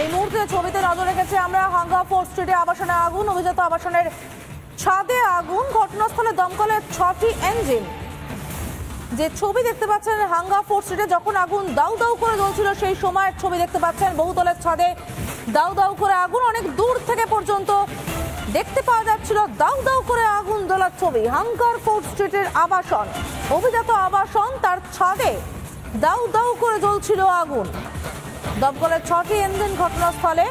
এই মুহূর্তে ছবিতে নজর রেখেছে আমরা হাঙ্গা ফোর্ট স্ট্রিটে আবাসনে আগুন, অভিজাত আবাসনের ছাদে আগুন, ঘটনাস্থলে দমকলের 6টি ইঞ্জিন। যে ছবি দেখতে পাচ্ছেন হাঙ্গা ফোর্ট স্ট্রিটে যখন আগুন দাউ দাউ করে জ্বলছিল সেই সময়ের ছবি দেখতে পাচ্ছেন। বহুতলের ছাদে দাউ দাউ করে আগুন, অনেক দূর থেকে পর্যন্ত দেখতে পাওয়া যাচ্ছিল দাউ দাউ করে আগুন জ্বলার ছবি। হাঙ্গা ফোর্ট স্ট্রিটের আবাসন, অভিজাত আবাসন, তার ছাদে দাউ দাউ করে জ্বলছিল আগুন। দমকলের 6টি ইঞ্জিন ঘটনাস্থলে।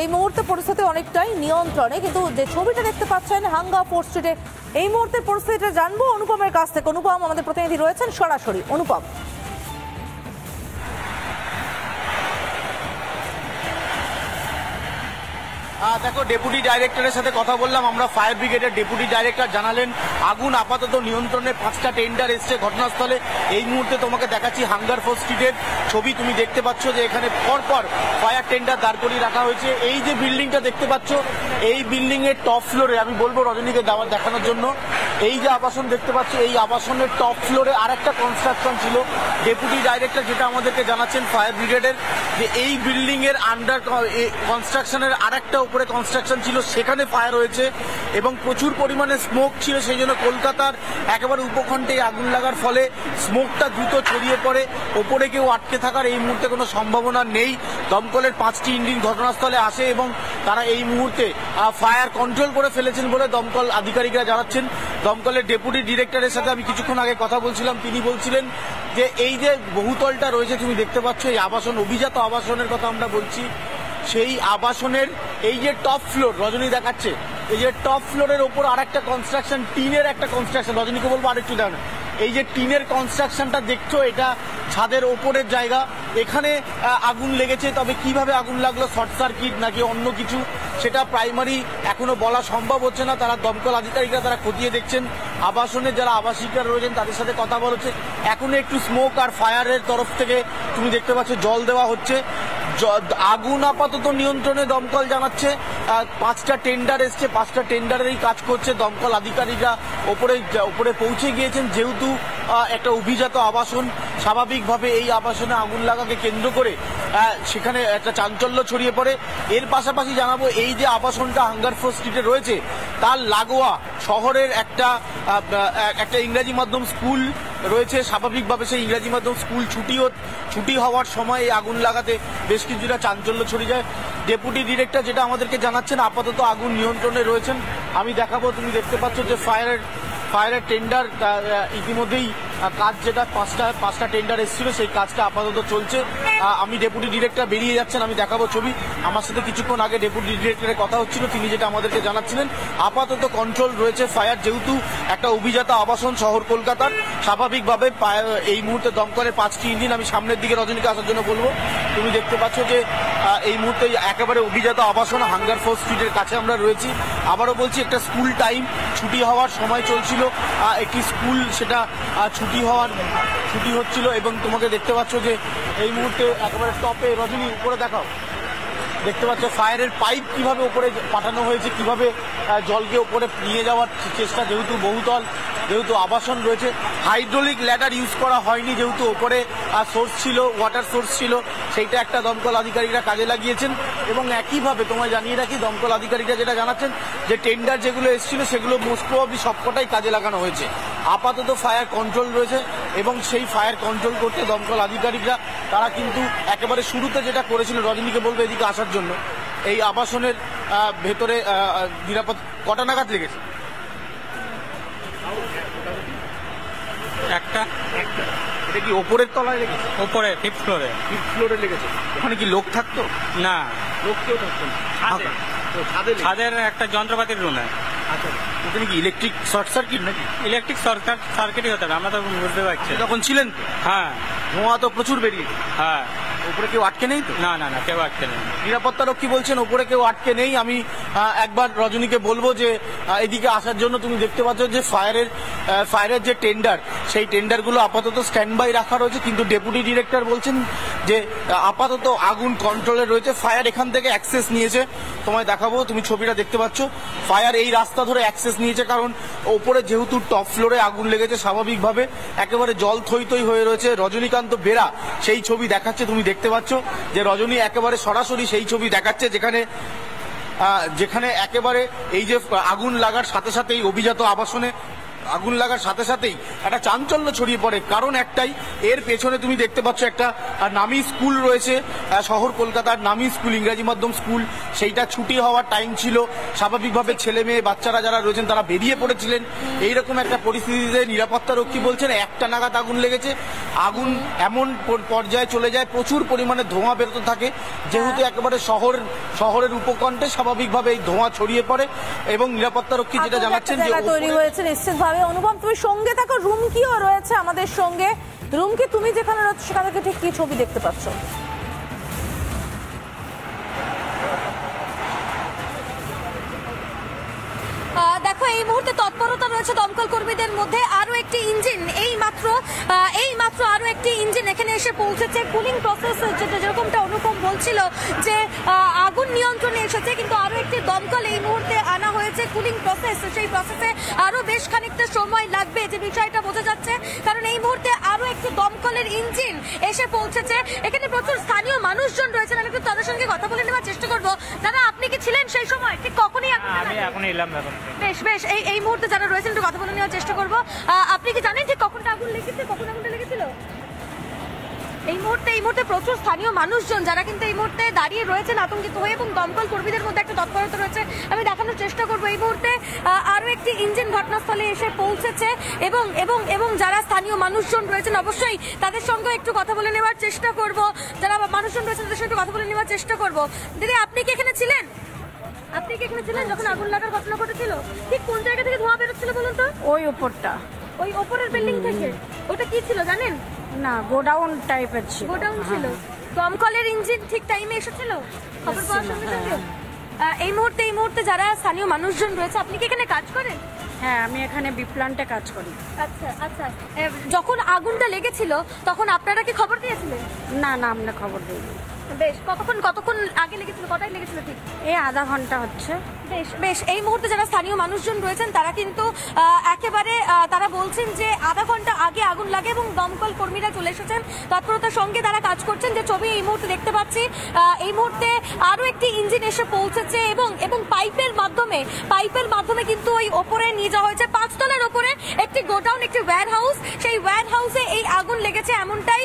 এই মুহূর্তে পরিস্থিতি অনেকটাই নিয়ন্ত্রণে, কিন্তু যে ছবিটা দেখতে পাচ্ছেন হাঙ্গা ফোর্ট স্ট্রিটে এই মুহূর্তে পরিস্থিতিটা জানবো অনুপমের কাছ থেকে। অনুপম, আমাদের প্রতিনিধি রয়েছেন সরাসরি। অনুপম, দেখো, ডেপুটি ডাইরেক্টরের সাথে কথা বললাম আমরা। ফায়ার ব্রিগেডের ডেপুটি ডাইরেক্টর জানালেন আগুন আপাতত নিয়ন্ত্রণে, 5টা টেন্ডার এসছে ঘটনাস্থলে। এই মুহূর্তে তোমাকে দেখাচ্ছি হাঙ্গার ফোর্ট স্ট্রিটের ছবি। তুমি দেখতে পাচ্ছ যে এখানে পরপর ফায়ার টেন্ডার দাঁড় করিয়ে রাখা হয়েছে। এই যে বিল্ডিংটা দেখতে পাচ্ছ, এই বিল্ডিং এর টপ ফ্লোরে, আমি বলবো রজনীকে দেখানোর জন্য, এই যে আবাসন দেখতে পাচ্ছ, এই আবাসনের টপ ফ্লোরে আরেকটা কনস্ট্রাকশন ছিল। ডেপুটি ডাইরেক্টর যেটা আমাদেরকে জানাচ্ছেন ফায়ার ব্রিগেডের, যে এই বিল্ডিং এর আন্ডার কনস্ট্রাকশনের আরেকটা উপরে কনস্ট্রাকশন ছিল, সেখানে ফায়ার হয়েছে এবং প্রচুর পরিমাণে স্মোক ছিল। সেই জন্য কলকাতার একেবারে উপকণ্ঠে আগুন লাগার ফলে স্মোকটা দ্রুত ছড়িয়ে পড়ে। ওপরে কেউ আটকে থাকার এই মুহূর্তে কোনো সম্ভাবনা নেই। দমকলের 5টি ইঞ্জিন ঘটনাস্থলে আসে এবং তারা এই মুহূর্তে ফায়ার কন্ট্রোল করে ফেলেছেন বলে দমকল আধিকারিকরা জানাচ্ছেন। দমকলের ডেপুটি ডিরেক্টরের সাথে আমি কিছুক্ষণ আগে কথা বলছিলাম, তিনি বলছিলেন যে এই যে বহুতলটা রয়েছে তুমি দেখতে পাচ্ছ, এই আবাসন, অভিজাত আবাসনের কথা আমরা বলছি, সেই আবাসনের এই যে টপ ফ্লোর রজনী দেখাচ্ছে, এই যে টপ ফ্লোরের ওপর আরেকটা কনস্ট্রাকশন, টিনের একটা কনস্ট্রাকশন, রজনীকে বলবো আরেকটু দেখানো। এই যে টিনের কনস্ট্রাকশনটা দেখছো, এটা ছাদের ওপরের জায়গা, এখানে আগুন লেগেছে। তবে কিভাবে আগুন লাগলো, শর্ট সার্কিট নাকি অন্য কিছু, সেটা প্রাইমারি এখনো বলা সম্ভব হচ্ছে না। তারা দমকল আধিকারিকরা তারা খতিয়ে দেখছেন। আবাসনের যারা আবাসিকরা রয়েছেন তাদের সাথে কথা বলা হচ্ছে। এখনো একটু স্মোক আর ফায়ারের তরফ থেকে তুমি দেখতে পাচ্ছ জল দেওয়া হচ্ছে। আগুন আপাতত নিয়ন্ত্রণে দমকল জানাচ্ছে। 5টা টেন্ডার এসছে, 5টা টেন্ডারেরই কাজ করছে। দমকল আধিকারিকরা ওপরে পৌঁছে গিয়েছেন। যেহেতু একটা অভিজাত আবাসন, স্বাভাবিকভাবে এই আবাসনে আগুন লাগাকে কেন্দ্র করে সেখানে একটা চাঞ্চল্য ছড়িয়ে পড়ে। এর পাশাপাশি জানাবো, এই যে আবাসনটা হাঙ্গার ফোর্ট স্ট্রিটে রয়েছে, তার লাগোয়া শহরের একটা ইংরাজি মাধ্যম স্কুল রয়েছে। স্বাভাবিকভাবে সেই ইংরাজি মাধ্যম স্কুল ছুটি হওয়ার সময় এই আগুন লাগাতে বেশ কিছুটা চাঞ্চল্য ছড়িয়ে যায়। ডেপুটি ডিরেক্টর যেটা আমাদেরকে জানাচ্ছেন, আপাতত আগুন নিয়ন্ত্রণে রয়েছেন। আমি দেখাবো, তুমি দেখতে পাচ্ছ যে ফায়ারের টেন্ডার ইতিমধ্যেই কাজ, যেটা 5টা টেন্ডার এসেছিল, সেই কাজটা আপাতত চলছে। আমি ডেপুটি ডিরেক্টর বেরিয়ে যাচ্ছেন, আমি দেখাবো ছবি। আমার সাথে কিছুক্ষণ আগে ডেপুটি ডিরেক্টরের কথা হচ্ছিল, তিনি যেটা আমাদেরকে জানাচ্ছিলেন, আপাতত কন্ট্রোল রয়েছে ফায়ার। যেহেতু একটা অভিজাত আবাসন শহর কলকাতার, স্বাভাবিকভাবে এই মুহূর্তে দমকলের 5টি ইঞ্জিন, আমি সামনের দিকে রজনীকে আসার জন্য বলবো। তুমি দেখতে পাচ্ছ যে এই মুহূর্তে একেবারে অভিজাত আবাসন হাঙ্গার ফোর্ট স্ট্রিটের কাছে আমরা রয়েছি। আবারও বলছি, একটা স্কুল টাইম, ছুটি হওয়ার সময় চলছিল, একটি স্কুল সেটা ছুটি হচ্ছিল এবং তোমাকে দেখতে পাচ্ছ যে এই মুহূর্তে একেবারে টপে, রজনী উপরে দেখাও, দেখতে পাচ্ছ ফায়ারের পাইপ কিভাবে উপরে পাঠানো হয়েছে, কিভাবে জলকে উপরে নিয়ে যাওয়ার চেষ্টা। যেহেতু বহুতল, যেহেতু আবাসন রয়েছে, হাইড্রোলিক ল্যাডার ইউজ করা হয়নি, যেহেতু ওপরে সোর্স ছিল, ওয়াটার সোর্স ছিল, সেইটা একটা দমকল আধিকারিকরা কাজে লাগিয়েছেন। এবং একইভাবে তোমায় জানিয়ে রাখি, দমকল আধিকারিকরা যেটা জানাচ্ছেন যে টেন্ডার যেগুলো এসেছিল সেগুলো মোস্ট প্রবাবলি সবকটাই কাজে লাগানো হয়েছে। আপাতত ফায়ার কন্ট্রোল রয়েছে এবং সেই ফায়ার কন্ট্রোল করতে দমকল আধিকারিকরা তারা কিন্তু একেবারে শুরুতে যেটা করেছিল, রজনীকে বলবো এদিকে আসার জন্য, এই আবাসনের ভেতরে নিরাপদ কটা নাগাদ লেগেছে? একটা। এটা কি ওপরের তলায় লেগেছে? ওপরে, ফিফথ ফ্লোরে লেগেছে। ওখানে কি লোক থাকতো? না, লোক কেউ থাকতো না। ছাদের একটা যন্ত্রপাতির রুমে। আচ্ছা, ওখানে কি ইলেকট্রিক শর্ট সার্কিট নাকি? ইলেকট্রিক সার্কিটই হতে হবে, আমরা তো বুঝতে পারছি। তখন ছিলেন? হ্যাঁ, ধোঁয়া তো প্রচুর বেরিয়ে। হ্যাঁ। উপরে কেউ আটকে নেই তো? না, কেউ আটকে নেই। নিরাপত্তা রক্ষী বলছেন উপরে কেউ আটকে নেই। আমি একবার রজনীকে বলবো যে এদিকে আসার জন্য। তুমি দেখতে পাচ্ছ যে ফায়ারের যে টেন্ডার, সেই টেন্ডারগুলো আপাতত স্ট্যান্ড বাই রাখা রয়েছে, কিন্তু ডেপুটি ডিরেক্টর বলছেন যে আপাতত আগুন কন্ট্রোলে রয়েছে। ফায়ার এখান থেকে অ্যাক্সেস নিয়েছে, তোমায় দেখাবো, তুমি ছবিটা দেখতে পাচ্ছ। ফায়ার এই রাস্তা ধরে অ্যাক্সেস নিয়েছে, কারণ ওপরে যেহেতু টপ ফ্লোরে আগুন লেগেছে, স্বাভাবিকভাবে একেবারে জল থই থই হয়ে রয়েছে। রজনীকান্ত বেরা সেই ছবি দেখাচ্ছে, তুমি দেখতে পাচ্ছ যে রজনী একেবারে সরাসরি সেই ছবি দেখাচ্ছে, যেখানে একেবারে এই যে আগুন লাগার সাথে সাথেই অভিজাত আবাসনে আগুন লাগার সাথে সাথেই একটা চাঞ্চল্য ছড়িয়ে পড়ে। কারণ একটাই, এর পেছনে তুমি দেখতে পাচ্ছ একটা নামী স্কুল রয়েছে, শহর কলকাতার নামী স্কুল, ইংরাজি মাধ্যম স্কুল। সেইটা ছুটি হওয়ার টাইম ছিল, স্বাভাবিকভাবে ছেলে মেয়ে বাচ্চারা যারা রয়েছেন তারা বেরিয়ে পড়েছিলেন। এইরকম একটা পরিস্থিতিতে নিরাপত্তা রক্ষী বলছেন 1টা নাগাদ আগুন লেগেছে। আগুন এমন পর্যায়ে চলে যায়, প্রচুর পরিমাণে ধোঁয়া বেরোতে থাকে, যেহেতু একেবারে শহরের উপকণ্ঠে স্বাভাবিকভাবে এই ধোঁয়া ছড়িয়ে পড়ে। এবং নিরাপত্তা রক্ষী যেটা জানাচ্ছেন যে তৈরি হয়েছে নিশ্চিতভাবে। অনুপম, তুমি সঙ্গে থাকো, রুমকিও রয়েছে আমাদের সঙ্গে। রুমকি, তুমি যেখানে রয়েছে সেখান থেকে ঠিক কি ছবি দেখতে পাচ্ছ? দেখো, এই মুহূর্তে তৎপরতা রয়েছে দমকল কর্মীদের মধ্যে। আরো একটি ইঞ্জিন এই মাত্র আরো একটি ইঞ্জিন এখানে এসে পৌঁছেছে। কুলিং প্রসেস যেরকমটা অনুপম বলছিল যে আগুন নিয়ন্ত্রণে এসেছে, কিন্তু আরো একটি দমকল এই মুহূর্তে আনা হয়েছে। কুলিং প্রসেস, সেই প্রসেসে আরো বেশ খানিকটা সময় লাগবে, যে বিষয়টা বোঝা যাচ্ছে, কারণ এই মুহূর্তে আরো একটি দমকলের ইঞ্জিন এসে পৌঁছেছে। এখানে প্রচুর স্থানীয় মানুষজন রয়েছেন, আমি একটু তাদের সঙ্গে কথা বলে নেওয়ার চেষ্টা করবো। দাদা, আপনি কি ছিলেন সেই সময়? ঠিক কখনই? আমি এখন এলাম। বেশ বেশ, এই মুহূর্তে যারা রয়েছেন একটু কথা বলে নেওয়ার চেষ্টা করবো। আপনি কি জানেন ঠিক কখনটা আগুন লেগেছে, কখন আগুনটা লেগেছিল? এই মুহূর্তে প্রচুর স্থানীয় মানুষজন যারা কিন্তু এই মুহূর্তে দাঁড়িয়ে রয়েছেন আতঙ্কিত হয়ে, এবং দমকল কর্মীদের মধ্যে একটা তৎপরতা রয়েছে। আমি দেখানোর চেষ্টা করবো, এই মুহূর্তে আরো একটি ইঞ্জিন ঘটনাস্থলে এসে পৌঁছেছে, এবং যারা স্থানীয় মানুষজন রয়েছেন অবশ্যই তাদের সঙ্গে একটু কথা বলে নেওয়ার চেষ্টা করব। যারা মানুষজন রয়েছেন তাদের সঙ্গে একটু কথা বলে নেওয়ার চেষ্টা করব। দিদি, আপনি কি এখানে ছিলেন? আপনি কি এখানে ছিলেন যখন আগুন লাগার ঘটনা ঘটেছিল? ঠিক কোন জায়গা থেকে ধোঁয়া বেরোচ্ছিল বলুন তো? ওই উপরটা, ওই ওপরের বিল্ডিং থেকে। ওটা কি ছিল জানেন? না, গোডাউন টাইপের ছিল। গোডাউন ছিল। দমকলের ইঞ্জিন ঠিক টাইমে এসেছিল খবর পাওয়ার সঙ্গে সঙ্গে? এই মুহূর্তে যারা স্থানীয় মানুষজন রয়েছে, আপনি কি এখানে কাজ করেন? হ্যাঁ, আমি এখানে বি প্ল্যান্টে কাজ করি। আচ্ছা আচ্ছা। যখন আগুনটা লেগেছিল তখন আপনারা কি খবর দিয়েছিলেন? না, আমরা খবর দিইনি। বেশ, কতক্ষণ আগে লেগেছিল, কটায় লেগেছিল ঠিক? এই আধা ঘন্টা হচ্ছে। বেশ বেশ, এই মুহূর্তে যারা স্থানীয় মানুষজন রয়েছেন তারা কিন্তু একেবারে তারা বলছেন যে আধা ঘন্টা আগে আগুন লাগে, এবং দমকল কর্মীরা চলে এসেছেন, তৎপরতার সঙ্গে তারা কাজ করছেন। যে ছবি এই মুহূর্তে দেখতে পাচ্ছি, এই মুহূর্তে আরো একটি ইঞ্জিন এসে পৌঁছেছে, এবং পাইপের মাধ্যমে কিন্তু ওই ওপরে নিয়ে যাওয়া হয়েছে। 5 তলার ওপরে একটি গোডাউন, একটি ওয়্যার হাউস, সেই ওয়্যার হাউসে এই আগুন লেগেছে, এমনটাই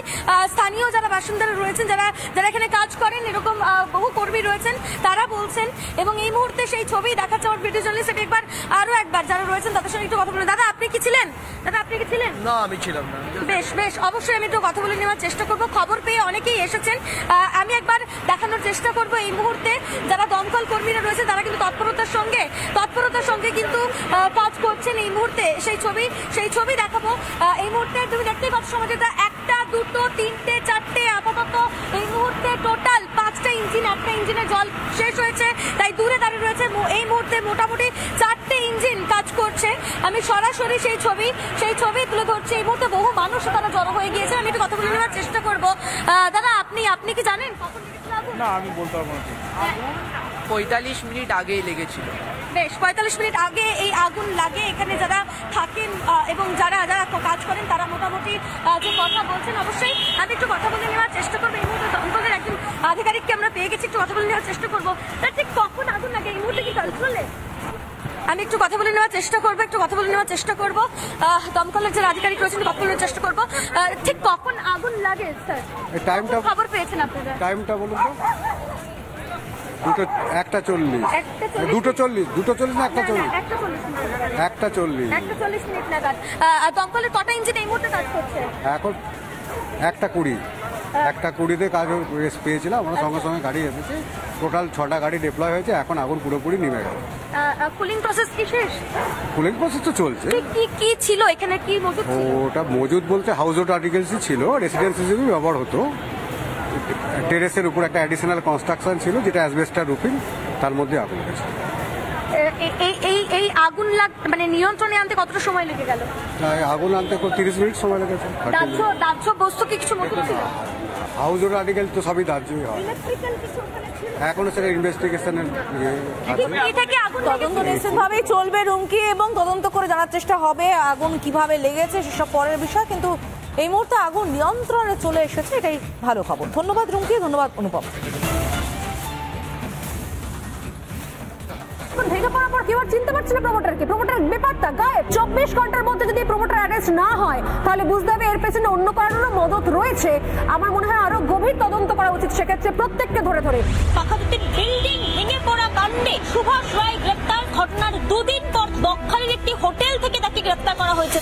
স্থানীয় যারা বাসিন্দারা রয়েছেন, যারা এখানে কাজ করেন, এরকম বহু কর্মী রয়েছেন, তারা বলছেন। এবং এই মুহূর্তে সেই ছবি দেখাচ্ছে আমার ভিডিও জার্নালিস্ট। আরো একবার যারা রয়েছেন তাদের সঙ্গে একটু কথা বলুন। দাদা, আপনি কি ছিলেন? না, আমি ছিলাম না। বেশ বেশ, অবশ্যই আমি একটু কথা বলে নেওয়ার চেষ্টা করব। খবর পেয়ে অনেকেই এসেছেন, আমি একবার দেখানোর চেষ্টা করব। এই মুহূর্তে যারা দমকল কর্মীরা রয়েছে তারা কিন্তু তৎপরতার সঙ্গে কিন্তু কাজ করছেন। এই মুহূর্তে সেই ছবি দেখাবো। এই মুহূর্তে তুমি দেখতেই পাচ্ছ সমাজেটা, 1টা 2টো 3টে 4টে, আপাতত এই মুহূর্তে টোটাল 5টা ইঞ্জিন, 1টা ইঞ্জিনে জল শেষ হয়েছে, তাই দূরে দাঁড়িয়ে রয়েছে। এই মুহূর্তে মোটামুটি 4টে ইঞ্জিন কাজ করছে। আমি সরাসরি সেই ছবি তুলে ধরছি। এই মুহূর্তে বহু মানুষ তারা জড়ো হয়ে গিয়েছে, আমি একটু কথা বলে নেওয়ার চেষ্টা করবো। দাদা, আপনি কি জানেন কখন লেগেছিল আগুন? না, আমি বলতে পারবো না। 45 মিনিট আগেই লেগেছিল। বেশ, 45 মিনিট আগে এই আগুন লাগে। এখানে যারা থাকেন এবং যারা কাজ করেন তারা মোটামুটি যে কথা বলছেন, অবশ্যই আমি একটু কথা বলে নেওয়ার চেষ্টা করবো। এই মুহূর্তে দমকলের একজন আধিকারিককে আমরা পেয়ে গেছি, একটু কথা বলে নেওয়ার চেষ্টা করবো। তার ঠিক কখন আগুন লাগে এই মুহূর্তে কি কন্ট্রোলে? আমি একটু কথা বলে নেওয়ার চেষ্টা করবো। দমকলের যে আধিকারিক রয়েছেন কথা বলে চেষ্টা করবো। ঠিক কখন আগুন লাগে স্যার? টাইমটা খবর পেয়েছেন আপনারা? টাইমটা বলুন তো। 1:40, 2:40 না 1:40? 1:40 মিনিট নাগাদ। দমকলের কটা ইঞ্জিন এই মুহূর্তে কাজ করছে? এখন 1:20তে কাজ রেস্ট পেয়েছিলাম আমরা, সঙ্গে সঙ্গে গাড়ি এসেছে। টোটাল 6টা গাড়ি ডিপ্লয় হয়েছে, এখন আগুন পুরোপুরি নেমে গেছে। কুলিং প্রসেস কি শেষ? কুলিং প্রসেস তো চলছে। কি ছিল এখানে, কি মজুদ ছিল? ওটা মজুদ বলতে হাউস হোল্ড আর্টিকেলসই ছিল, রেসিডেন্স হিসেবে ব্যবহার হতো। টেরেসের উপর একটা অ্যাডিশনাল কনস্ট্রাকশন ছিল যেটা অ্যাসবেস্টার রুফিং, তার মধ্যে আগুন গেছে। এই আগুন মানে নিয়ন্ত্রণে আনতে কতটা সময় লেগে গেল? তাই আগুন আনতে 30 মিনিট সময় লেগেছে। দাহ্য বস্তু কি কিছু মজুদ ছিল? হাউস হোল্ড আর্টিকেল তো সবই দাহ্যই হয়। ইলেকট্রিক্যাল কিছু ওখানে ছিল? এখনো সেটা ইনভেস্টিগেশনের আছে। এটা কি আগুন তদন্ত নিশ্চিতভাবেই চলবে রুমকি, এবং তদন্ত করে জানার চেষ্টা হবে আগুন কিভাবে লেগেছে সেসব পরের বিষয়, কিন্তু এই মুহূর্তে আগুন নিয়ন্ত্রণে চলে এসেছে, এটাই ভালো খবর। ধন্যবাদ রুমকি, ধন্যবাদ অনুপম। ভেঙে পড়ার পর কেউ আর চিনতে পারছিল প্রমোটারকে, প্রমোটার ব্যাপারটা গায়েব। 24 ঘন্টার মধ্যে যদি প্রমোটার অ্যারেস্ট না হয় তাহলে বুঝতে হবে এর পেছনে অন্য কারণেরও মদত রয়েছে। আমার মনে হয় আরো গভীর তদন্ত করা উচিত সেক্ষেত্রে, প্রত্যেককে ধরে ধরে। পাখাতের বিল্ডিং ভেঙে পড়া কাণ্ডে সুভাষ রায় গ্রেপ্তার। ঘটনার দুদিন পর বকখালির একটি হোটেল থেকে তাকে গ্রেপ্তার করা হয়েছে।